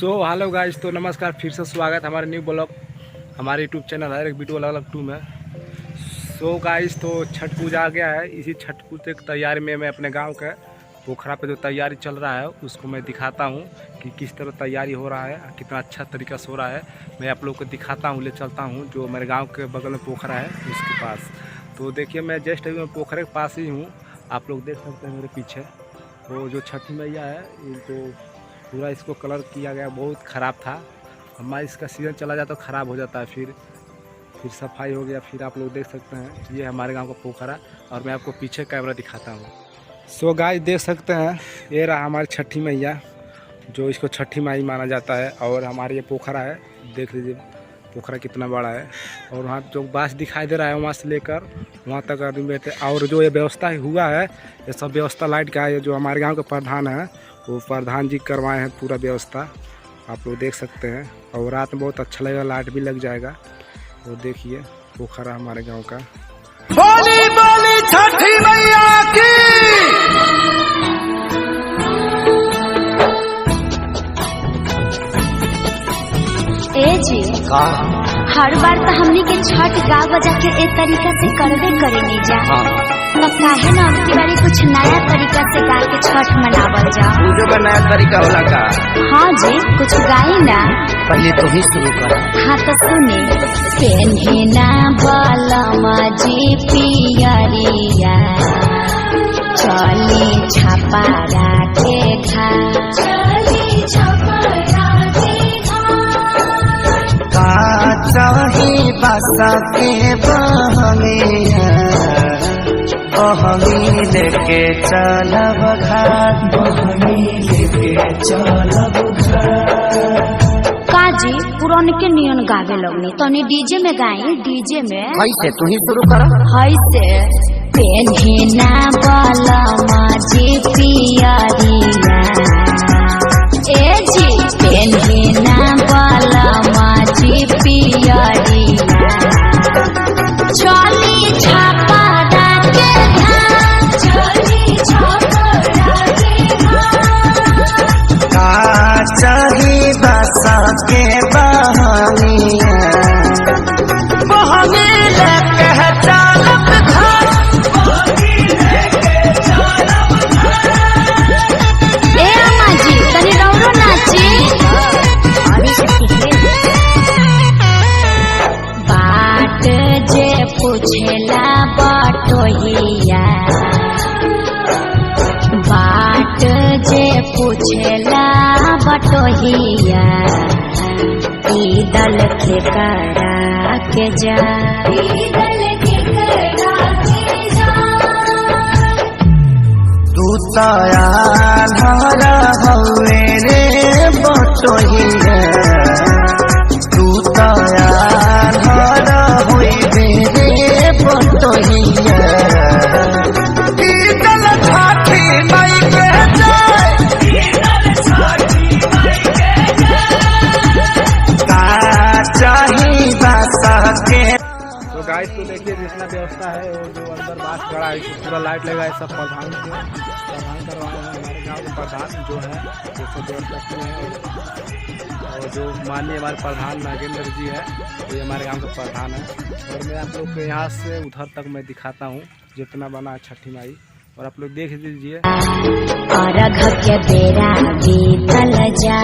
Hello guys, तो नमस्कार, फिर से स्वागत हमारे न्यू ब्लॉग हमारे यूट्यूब चैनल हर एक वीडियो अलग अलग टू में। गाइस, तो छठ पूजा आ गया है। इसी छठ पूजा की तैयारी में मैं अपने गांव के पोखरा पे जो तैयारी चल रहा है उसको मैं दिखाता हूं कि किस तरह तैयारी हो रहा है, कितना अच्छा तरीका से हो रहा है। मैं आप लोग को दिखाता हूं, ले चलता हूं जो मेरे गाँव के बगल में पोखरा है उसके पास। तो देखिए, मैं जस्ट अभी मैं पोखरे के पास ही हूँ। आप लोग देख सकते हैं मेरे पीछे वो जो छठ मैया है, इनको पूरा इसको कलर किया गया, बहुत ख़राब था। हमारा इसका सीज़न चला जाता तो ख़राब हो जाता है, फिर सफाई हो गया। फिर आप लोग देख सकते हैं ये हमारे गांव का पोखरा, और मैं आपको पीछे कैमरा दिखाता हूं। गाइस, देख सकते हैं ये रहा हमारी छठी मैया, जो इसको छठी माई माना जाता है। और हमारे ये पोखरा है, देख लीजिए पोखरा कितना बड़ा है। और वहाँ जो बास दिखाई दे रहा है वहाँ से लेकर वहाँ तक आदमी बैठे। और जो ये व्यवस्था हुआ है, ये सब व्यवस्था लाइट का है। जो हमारे गाँव के प्रधान है वो प्रधान जी करवाए हैं पूरा व्यवस्था, आप लोग देख सकते हैं। और रात में बहुत अच्छा लगेगा, लाइट भी लग जाएगा। वो देखिए पोखरा हमारे गांव का। बोली बोली छठी मैया की। ए जी, हर बार तो हमनी के छठ गा बजा के एक तरीका से करबे करेनी जा। तो काहे ना अब की बारी कुछ नया तरीका से गा के छठ मनावल जा। पूजो का नया तरीका होला का? हाँ जी, कुछ गाई ना। पहले तो ही शुरू कर। हाँ तो सुने। पेन्हिना बलमा जी पियरिया, चली छपारा के खा, चली छपारा के खा, चाही बसा के बहमिया, बहमी लेके चलब घाट, बहमी लेके चलब घाट। काजी पुरान के नियन गावे लगनी, तनी डीजे में गाई। डीजे में कैसे? तू ही शुरू कर। हाय से पेन्हिना बलमा जी पियरिया, ए जी पेन्हिना बलमा जी पियरिया, चली छपारा के घाट, चली छपारा के घाट, का चाही बसा के बहमिया, बहमी लेके चलब घाट, बहमी लेके चलब घाट। ए अम्मा जी तनी रौरो नाची। बाट जे पूछेला बटोहिया, बाट जे पूछेला बटोहिया, ईदल के करा के जा, ईदल के करा के जा। तू तयार हवे रे बटोहिया, तू तयार होइबे रे बटोहिया, ईदल छठी माई के जाय, ईदल छठी माई के जाय, का चाही बसा के। तो गाइस, तो देखिए जितना व्यवस्था है और जो अंदर बास खड़ा है पूरा लाइट लगा है, सब प्रधान करवाए हैं। हमारे गांव के प्रधान जो है वो सब व्यवस्था किए हैं। और जो माननीय हमारे प्रधान नागेंद्र जी है, ये हमारे गांव का प्रधान है। और मैं आप लोग को यहाँ से उधर तक मैं दिखाता हूँ जितना बना छठी माई, और आप लोग देख लीजिए। अर्घ के बेरा बीतल जा,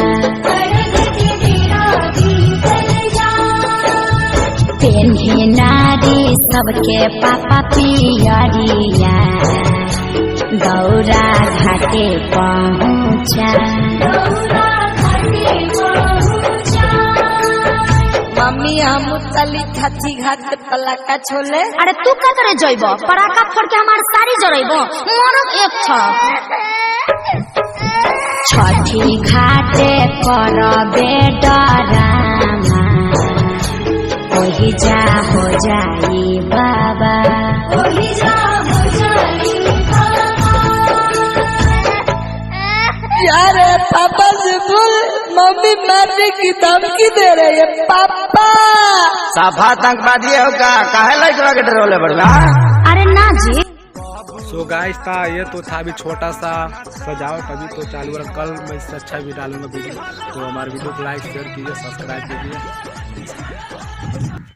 पेन्ही नारी सबके पापा पियरिया, गौरा घाटे पहुँचा, मम्मी हम चली छठी घाट से पलाका छोले। अरे तू क्या करे जइब? पराका फोड़ के हमारे सारी जरइब, मरब एक छठी घाटे करबे डरामा, ओही जा हो जाई बाबा, ओही जा हो जाई बाबा। यार पापा से बोल, मम्मी मारने की धमकी दे रही है। पापा साफा आतंकवादी होगा, काहे लाइक लगे डरोले बड़ला? अरे ना जी, सो गाइस था ये तो था अभी छोटा सा सजावट, अभी तो चालू है। कल मैं इससे अच्छा भी डालूंगा वीडियो। तो हमारे वीडियो को लाइक शेयर कीजिए, सब्सक्राइब कीजिए।